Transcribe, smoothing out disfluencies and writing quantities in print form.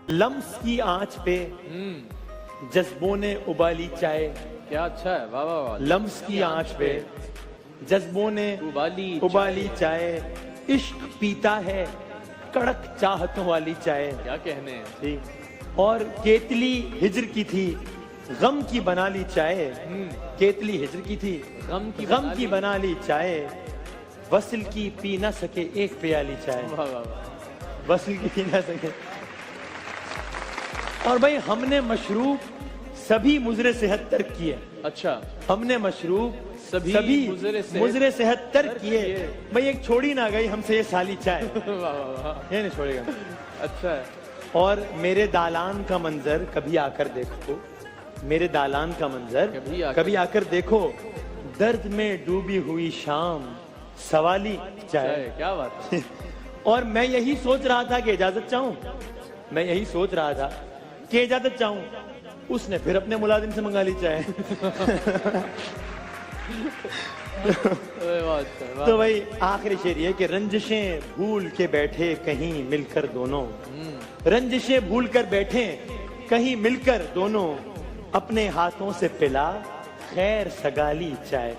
Lumps की आंच पे जज्बों ने उबाली चाय। क्या अच्छा है, वाह वाह वाह। लम्स की आंच पे जज्बों ने उबाली चाय। इश्क पीता है कड़क चाहतों वाली चाय। क्या कहने हैं। ठीक। और केतली हिजर की थी गम की बना ली चाय। केतली हिजर की थी गम की बना ली चाय। वसल की पी ना सके एक प्याली चाय। वाह वाह वाह। वसल की पी ना सके। और भाई हमने मशरूब सभी मुजरे सेहत तर्क किए। अच्छा, हमने मशरूब सभी मुजरे सेहत तर्क किए। भाई एक छोड़ी ना गई हमसे ये साली चाय। वाह वाह वाह। ये नहीं छोड़ेगा। अच्छा है। और मेरे दालान का मंजर कभी आकर देखो। मेरे दालान का मंजर कभी आकर देखो। दर्द में डूबी हुई शाम सवाली चाय। क्या बात है। और मैं यही सोच रहा था कि इजाजत चाहूं। मैं यही सोच रहा था कि इजाजत चाहूं। उसने फिर अपने मुलाजिम से मंगा ली चाय। तो भाई आखिरी शेर ये कि रंजिशें भूल के बैठे कहीं मिलकर दोनों। रंजिशें भूल कर बैठे कहीं मिलकर दोनों। अपने हाथों से पिला खैर सगाली चाय।